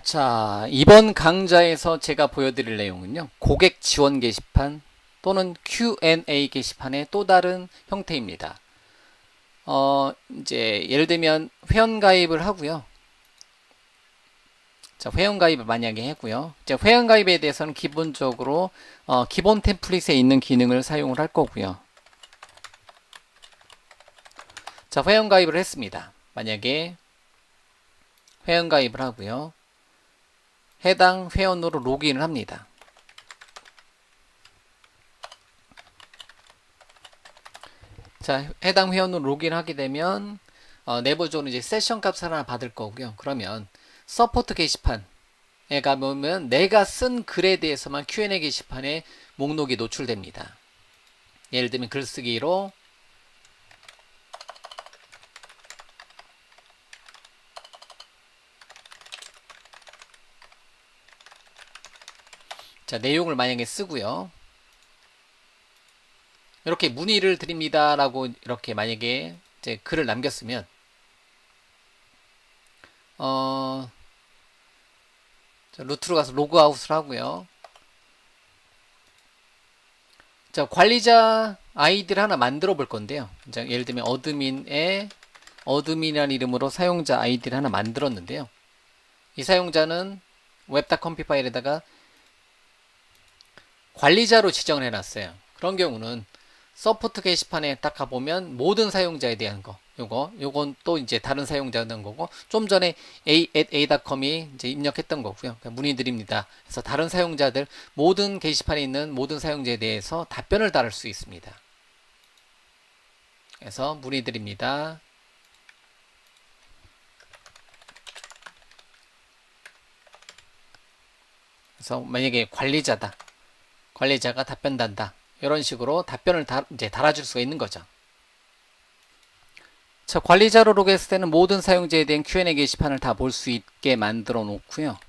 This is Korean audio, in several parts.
자, 이번 강좌에서 제가 보여드릴 내용은요, 고객 지원 게시판 또는 Q&A 게시판의 또 다른 형태입니다. 이제 예를 들면 회원 가입을 하고요. 자, 회원 가입을 만약에 했고요. 이제 회원 가입에 대해서는 기본적으로 기본 템플릿에 있는 기능을 사용을 할 거고요. 자, 회원 가입을 했습니다. 만약에 회원 가입을 하고요. 해당 회원으로 로그인을 합니다. 자, 해당 회원으로 로그인하게 되면 내부적으로 이제 세션 값을 하나 받을 거고요. 그러면 서포트 게시판에 가보면 내가 쓴 글에 대해서만 Q&A 게시판에 목록이 노출됩니다. 예를 들면 글쓰기로 자, 내용을 만약에 쓰고요. 이렇게 문의를 드립니다라고 이렇게 만약에 이제 글을 남겼으면 자, 루트로 가서 로그아웃을 하고요. 자, 관리자 아이디를 하나 만들어 볼 건데요. 자, 예를 들면 어드민이라는 이름으로 사용자 아이디를 하나 만들었는데요. 이 사용자는 웹.com 파일에다가 관리자로 지정을 해놨어요. 그런 경우는 서포트 게시판에 딱 가보면 모든 사용자에 대한 거, 요건 또 이제 다른 사용자에 대한 거고, 좀 전에 a@a.com이 이제 입력했던 거고요. 그러니까 문의드립니다. 그래서 다른 사용자들, 모든 게시판에 있는 모든 사용자에 대해서 답변을 달을 수 있습니다. 그래서 문의드립니다. 그래서 만약에 관리자가 답변 단다. 이런 식으로 답변을 이제 달아줄 수가 있는 거죠. 자, 관리자로 로그했을 때는 모든 사용자에 대한 Q&A 게시판을 다 볼 수 있게 만들어 놓고요.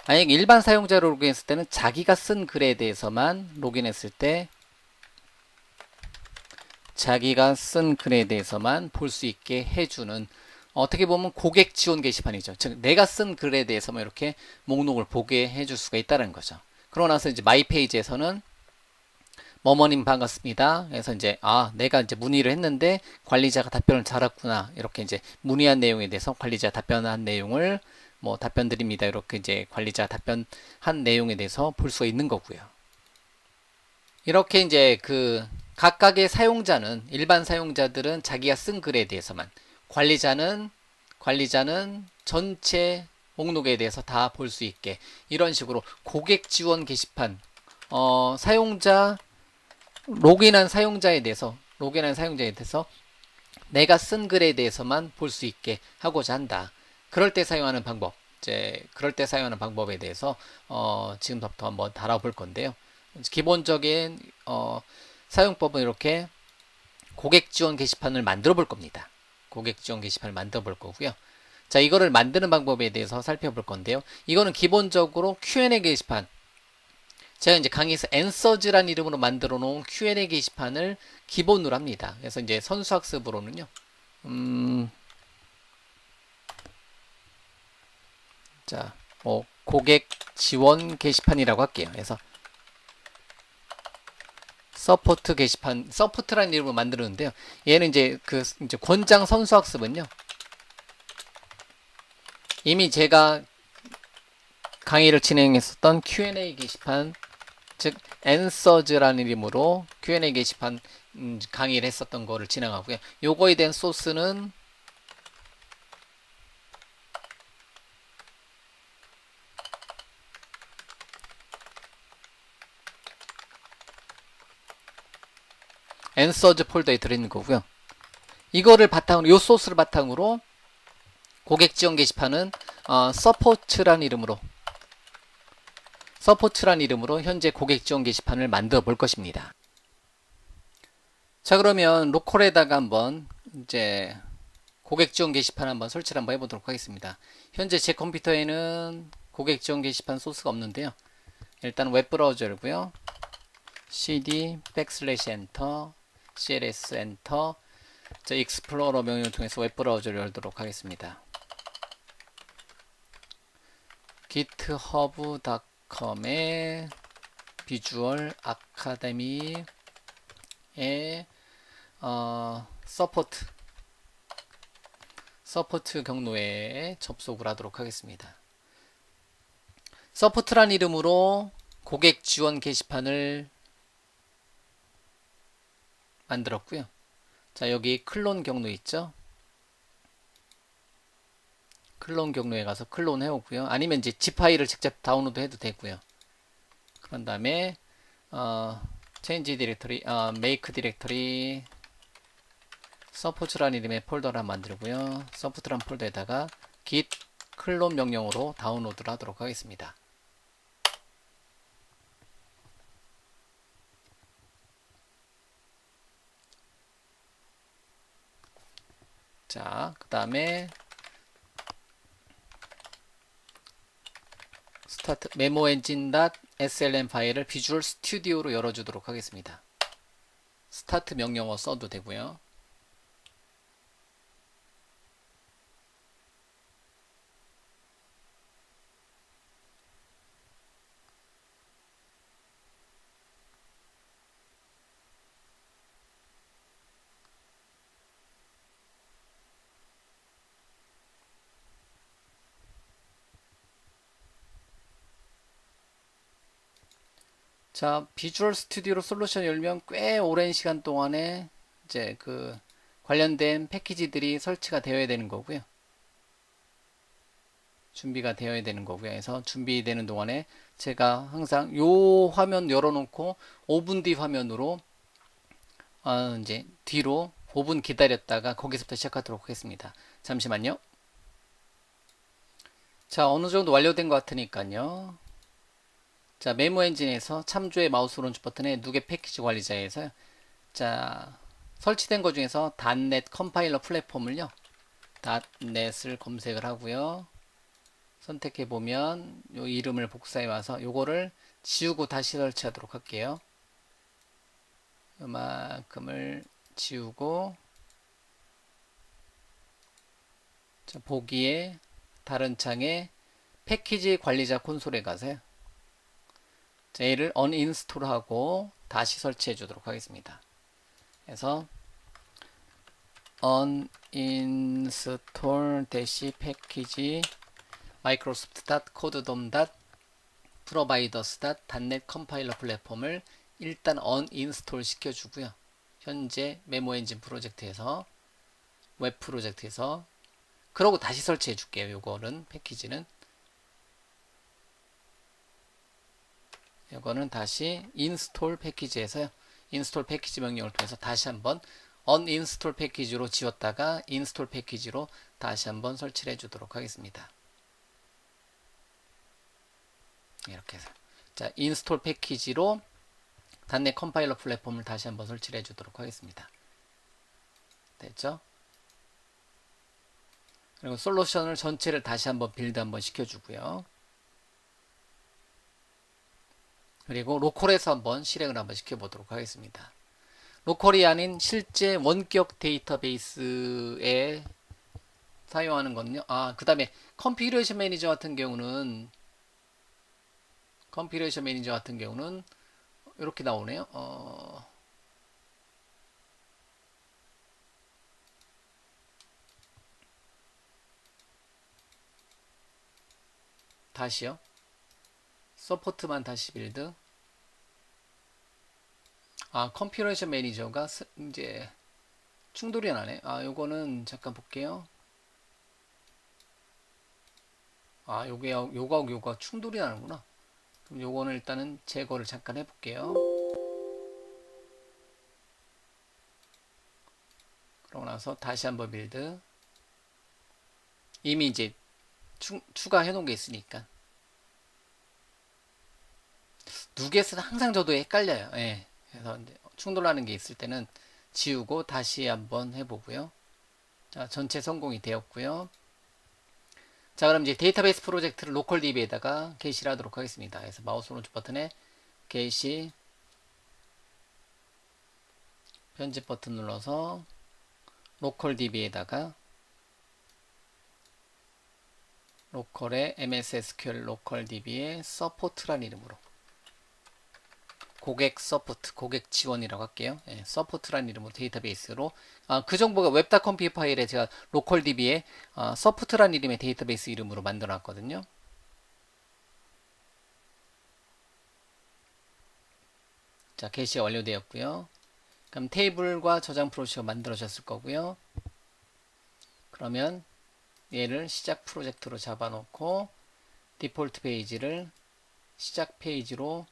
만약 일반 사용자로 로그인했을 때는 자기가 쓴 글에 대해서만 로그인했을 때 자기가 쓴 글에 대해서만 볼 수 있게 해주는, 어떻게 보면 고객 지원 게시판이죠. 즉 내가 쓴 글에 대해서만 이렇게 목록을 보게 해줄 수가 있다는 거죠. 그러고 나서 이제 마이 페이지에서는 뭐뭐님 반갑습니다. 그래서 이제 내가 이제 문의를 했는데 관리자가 답변을 잘했구나. 이렇게 이제 문의한 내용에 대해서 관리자 답변한 내용을 뭐 답변 드립니다. 이렇게 이제 관리자 답변한 내용에 대해서 볼 수가 있는 거고요. 이렇게 이제 그 각각의 사용자는, 일반 사용자들은 자기가 쓴 글에 대해서만, 관리자는 전체 목록에 대해서 다 볼 수 있게, 이런 식으로 고객 지원 게시판, 사용자 로그인한 사용자에 대해서 내가 쓴 글에 대해서만 볼 수 있게 하고자 한다. 그럴 때 사용하는 방법에 대해서 지금부터 한번 다뤄볼 건데요. 기본적인 사용법은 이렇게 고객 지원 게시판을 만들어 볼 겁니다. 고객 지원 게시판을 만들어 볼 거고요. 자, 이거를 만드는 방법에 대해서 살펴볼 건데요. 이거는 기본적으로 Q&A 게시판, 제가 이제 강의에서 앤서즈라는 이름으로 만들어 놓은 Q&A 게시판을 기본으로 합니다. 그래서 이제 선수학습으로는요. 자, 뭐 고객 지원 게시판이라고 할게요. 그래서 서포트 게시판, 서포트라는 이름으로 만드는데요. 얘는 이제 이제 권장 선수학습은요. 이미 제가 강의를 진행했었던 Q&A 게시판, 즉 앤서즈라는 이름으로 Q&A 게시판 강의를 했었던 거를 진행하고요. 요거에 대한 소스는 앤서즈 폴더에 들어있는 거고요. 이거를 바탕으로, 요 소스를 바탕으로 고객 지원 게시판은 서포트라는 이름으로 현재 고객 지원 게시판을 만들어 볼 것입니다. 자, 그러면 로컬에다가 한번 이제 고객 지원 게시판 한번 설치를 한번 해보도록 하겠습니다. 현재 제 컴퓨터에는 고객 지원 게시판 소스가 없는데요. 일단 웹브라우저 열고요. cd \enter cls 엔터, 자, 익스플로러 명령을 통해서 웹브라우저를 열도록 하겠습니다. github.com의 비주얼 아카데미의 서포트 경로에 접속을 하도록 하겠습니다. 서포트란 이름으로 고객 지원 게시판을 만들었고요. 자, 여기 클론 경로 있죠? 클론 경로에 가서 클론 해오고요. 아니면 이제 zip 파일을 직접 다운로드 해도 되고요. 그런 다음에 change 디렉터리, make 디렉터리 서포트란 이름의 폴더를 하나 만들고요. 서포트란 폴더에다가 git 클론 명령으로 다운로드를 하도록 하겠습니다. 자, 그 다음에 스타트 메모 엔진.slm 파일을 비주얼 스튜디오로 열어주도록 하겠습니다. 스타트 명령어 써도 되고요. 자, 비주얼 스튜디오 솔루션 열면 꽤 오랜 시간 동안에 이제 그 관련된 패키지들이 설치가 되어야 되는 거고요. 준비가 되어야 되는 거고요. 그래서 준비되는 동안에 제가 항상 요 화면 열어놓고 5분 뒤 화면으로 이제 뒤로 5분 기다렸다가 거기서부터 시작하도록 하겠습니다. 잠시만요. 자, 어느 정도 완료된 것 같으니까요. 자, 메모 엔진에서 참조의 마우스 오른쪽 버튼에 누계 패키지 관리자에서 자, 설치된 것 중에서 .NET 컴파일러 플랫폼을요. .NET을 검색을 하고요. 선택해 보면 요 이름을 복사해 와서 요거를 지우고 다시 설치하도록 할게요. 요만큼을 지우고 자, 보기에 다른 창에 패키지 관리자 콘솔에 가세요. 자, 얘를 언인스톨 하고 다시 설치해 주도록 하겠습니다. 그래서 uninstall 패키지 microsoft.codedom.providers.net 컴파일러 플랫폼을 일단 uninstall 시켜주고요. 현재 메모 엔진 프로젝트에서 웹 프로젝트에서 그러고 다시 설치해 줄게요. 요거는 패키지는 이거는 다시 인스톨 패키지에서요. 인스톨 패키지 명령을 통해서 다시 한번 uninstall 패키지로 지웠다가 인스톨 패키지로 다시 한번 설치를 해주도록 하겠습니다. 이렇게 해서 자, 인스톨 패키지로 .NET 컴파일러 플랫폼을 다시 한번 설치를 해주도록 하겠습니다. 됐죠? 그리고 솔루션을 전체를 다시 한번 빌드 한번 시켜주고요. 그리고 로컬에서 한번 실행을 한번 시켜보도록 하겠습니다. 로컬이 아닌 실제 원격 데이터베이스에 사용하는 거는요. 그 다음에 컨피그레이션 매니저 같은 경우는 이렇게 나오네요. 다시요. 서포트만 다시 빌드. 컨피그레이션 매니저가 이제 충돌이 나네. 요거는 잠깐 볼게요. 요거가 충돌이 나는구나. 그럼 요거는 일단은 제거를 잠깐 해볼게요. 그러고 나서 다시 한번 빌드. 이미 이제 추가해 놓은 게 있으니까. 누겟은 항상 저도 헷갈려요. 예. 그래서 이제 충돌하는 게 있을 때는 지우고 다시 한번 해보고요. 자, 전체 성공이 되었고요. 자, 그럼 이제 데이터베이스 프로젝트를 로컬 DB에다가 게시를 하도록 하겠습니다. 그래서 마우스 오른쪽 버튼에 게시 편집 버튼 눌러서 로컬 DB에다가 로컬의 MS SQL 로컬 DB의 서포트란 이름으로 고객 서포트, 고객 지원이라고 할게요. 예, 서포트란 이름으로 데이터베이스로 그 정보가 웹.com 파일에 제가 로컬 DB에 서포트란 이름의 데이터베이스 이름으로 만들어 놨거든요. 자, 게시가 완료되었고요. 그럼 테이블과 저장 프로시가 만들어졌을 거고요. 그러면 얘를 시작 프로젝트로 잡아놓고 디폴트 페이지를 시작 페이지로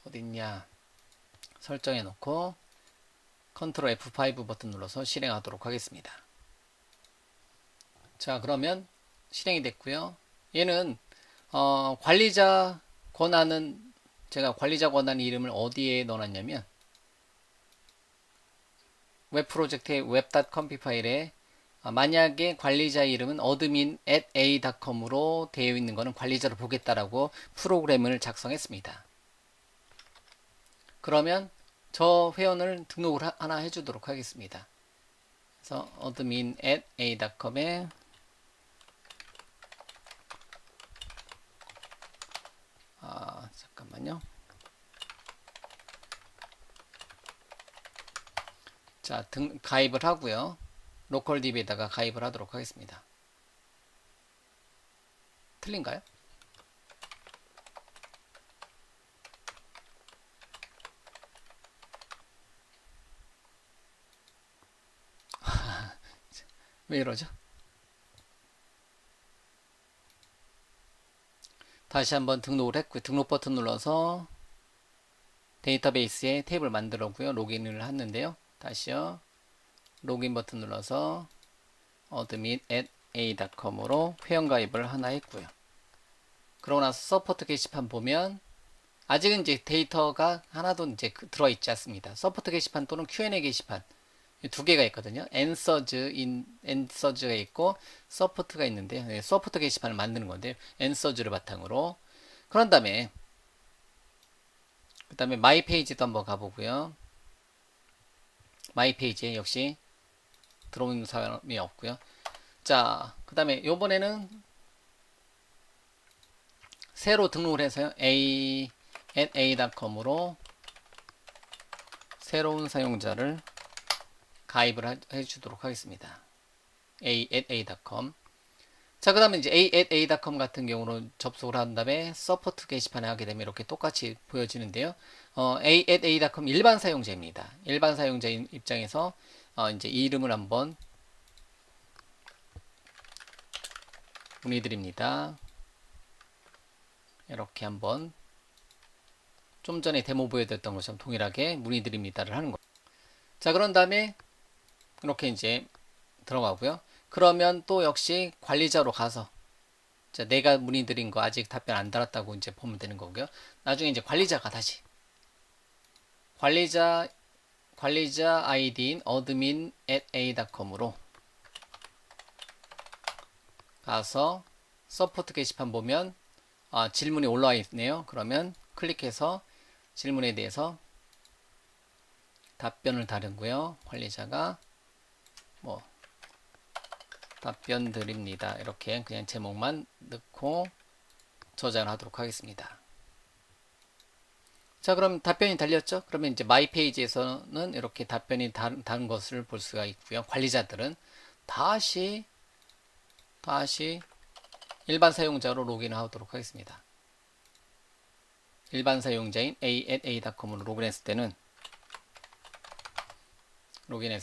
어딨냐 설정해 놓고 컨트롤 F5 버튼 눌러서 실행하도록 하겠습니다. 자, 그러면 실행이 됐고요. 얘는 관리자 권한은 제가 관리자 권한 이름을 어디에 넣어놨냐면 웹 프로젝트의 web.com 파일에 만약에 관리자 이름은 admin@a.com으로 되어 있는 것은 관리자로 보겠다라고 프로그램을 작성했습니다. 그러면 저 회원을 등록을 하나 해주도록 하겠습니다. 그래서 admin@a.com에 잠깐만요. 자, 가입을 하고요. 로컬 DB에다가 가입을 하도록 하겠습니다. 틀린가요? 왜 이러죠? 다시 한번 등록을 했고요. 등록 버튼 눌러서 데이터베이스에 테이블 만들었고요. 로그인을 했는데요. 다시요. 로그인 버튼 눌러서 admin@a.com으로 회원가입을 하나 했고요. 그러고 나서 서포트 게시판 보면 아직은 이제 데이터가 하나도 이제 들어있지 않습니다. 서포트 게시판 또는 Q&A 게시판 두 개가 있거든요. 엔서즈가 있고 서포트가 있는데 네, 서포트 게시판을 만드는 건데요. 엔서즈를 바탕으로 그런 다음에 그 다음에 마이 페이지도 한번 가보고요. 마이 페이지에 역시 들어오는 사람이 없고요. 자, 그 다음에 요번에는 새로 등록을 해서요. a@a.com으로 새로운 사용자를 가입을 해주도록 하겠습니다. a@a.com. 자, 그 다음에 이제 a@a.com 같은 경우는 접속을 한 다음에 서포트 게시판에 하게 되면 이렇게 똑같이 보여지는데요. a@a.com 일반 사용자입니다. 일반 사용자 입장에서 이제 이 이름을 한번 문의드립니다. 이렇게 한번 좀 전에 데모 보여드렸던 것처럼 동일하게 문의드립니다를 하는 거예요. 자, 그런 다음에 이렇게 이제 들어가고요. 그러면 또 역시 관리자로 가서 자, 내가 문의드린 거 아직 답변 안 달았다고 이제 보면 되는 거고요. 나중에 이제 관리자가 다시 관리자 아이디인 admin@a.com으로 가서 서포트 게시판 보면 질문이 올라와 있네요. 그러면 클릭해서 질문에 대해서 답변을 다루고요. 관리자가 뭐 답변 드립니다. 이렇게 그냥 제목만 넣고 저장을 하도록 하겠습니다. 자, 그럼 답변이 달렸죠? 그러면 이제 마이 페이지에서는 이렇게 답변이 다른 것을 볼 수가 있고요. 관리자들은 다시 일반 사용자로 로그인하도록 하겠습니다. 일반 사용자인 a@a.com으로 로그인했을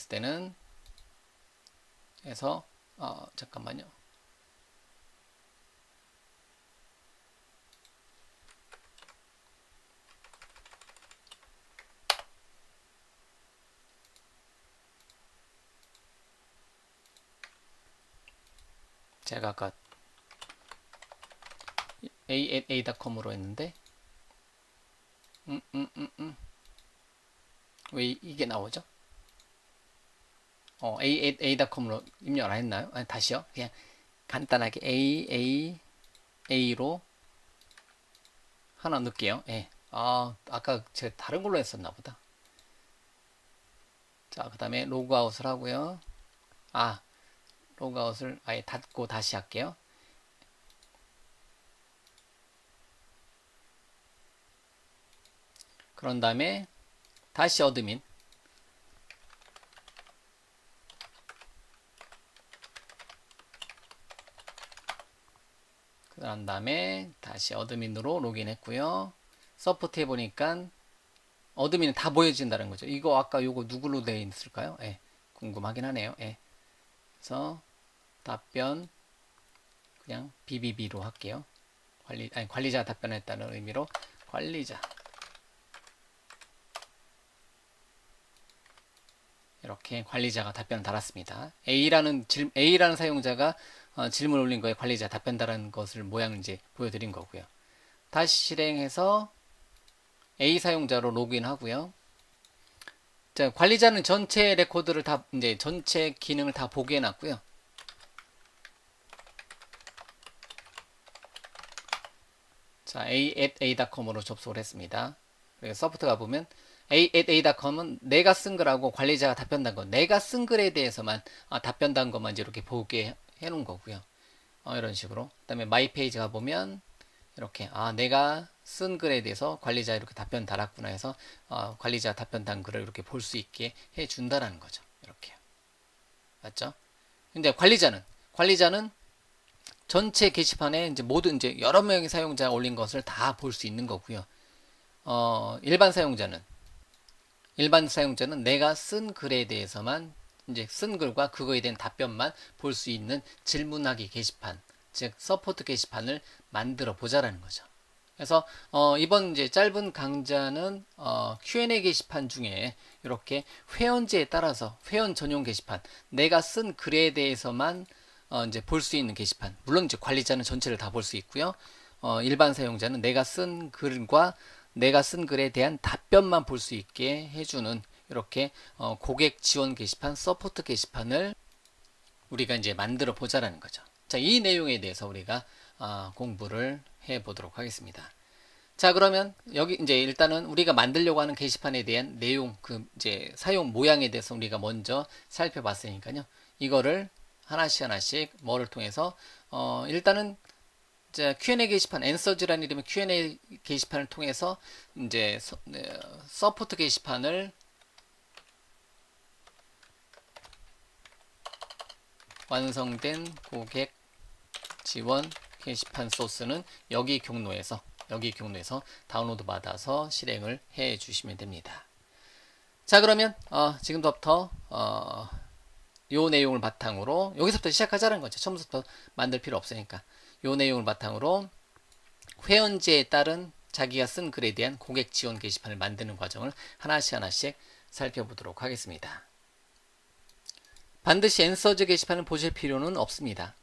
때는 해서 잠깐만요. 제가 아까 a@a.com으로 했는데 왜 이게 나오죠? a@a.com으로 입력을 했나요? 아니, 다시요. 그냥 간단하게 a로 하나 넣을게요. 예. 아까 제가 다른 걸로 했었나 보다. 자, 그 다음에 로그아웃을 하고요. 로그아웃을 아예 닫고 다시 할게요. 그런 다음에 다시 어드민, 그런 다음에 다시 어드민으로 로그인했고요. 서포트 해보니까 어드민은 다 보여진다는 거죠. 이거 아까 요거 누구로 되어 있을까요? 예, 궁금하긴 하네요. 예. 그래서 답변 그냥 BBB로 할게요. 관리자 답변했다는 의미로 관리자. 이렇게 관리자가 답변을 달았습니다. A라는 사용자가 질문을 올린 거에 관리자 답변 달은 것을 모양을 이제 보여드린 거고요. 다시 실행해서 A 사용자로 로그인 하고요. 자, 관리자는 전체 레코드를 다 이제 전체 기능을 다 보게 해놨고요. 자, a@a.com으로 접속을 했습니다. 그래서 서포트가 보면 a@a.com은 내가 쓴 거라고 관리자가 답변 단 거, 내가 쓴 글에 대해서만 답변 단 것만 이제 이렇게 보게 해놓은 거고요. 이런 식으로. 그다음에 마이 페이지가 보면 이렇게 내가 쓴 글에 대해서 관리자 이렇게 답변 달았구나 해서 관리자 답변 단 글을 이렇게 볼 수 있게 해준다라는 거죠. 이렇게 맞죠? 근데 관리자는 전체 게시판에 이제 모든 이제 여러 명의 사용자가 올린 것을 다 볼 수 있는 거고요. 일반 사용자는 내가 쓴 글에 대해서만 이제 쓴 글과 그거에 대한 답변만 볼 수 있는 질문하기 게시판, 즉 서포트 게시판을 만들어 보자라는 거죠. 그래서 이번 이제 짧은 강좌는 Q&A 게시판 중에 이렇게 회원제에 따라서 회원 전용 게시판, 내가 쓴 글에 대해서만 이제 볼 수 있는 게시판. 물론 이제 관리자는 전체를 다 볼 수 있고요. 일반 사용자는 내가 쓴 글과 내가 쓴 글에 대한 답변만 볼 수 있게 해주는 이렇게 고객 지원 게시판, 서포트 게시판을 우리가 이제 만들어 보자라는 거죠. 자, 이 내용에 대해서 우리가 공부를 해 보도록 하겠습니다. 자, 그러면 여기 이제 일단은 우리가 만들려고 하는 게시판에 대한 내용, 그 이제 사용 모양에 대해서 우리가 먼저 살펴봤으니까요. 이거를 하나씩 뭐를 통해서 일단은 이제 Q&A 게시판, 앤서즈라는 이름의 Q&A 게시판을 통해서 이제 서포트 게시판을 완성된 고객 지원 게시판 소스는 여기 경로에서 다운로드 받아서 실행을 해 주시면 됩니다. 자, 그러면 지금부터 요 내용을 바탕으로 여기서부터 시작하자는 거죠. 처음부터 만들 필요 없으니까 요 내용을 바탕으로 회원제에 따른 자기가 쓴 글에 대한 고객 지원 게시판을 만드는 과정을 하나씩 살펴보도록 하겠습니다. 반드시 앤서즈 게시판을 보실 필요는 없습니다.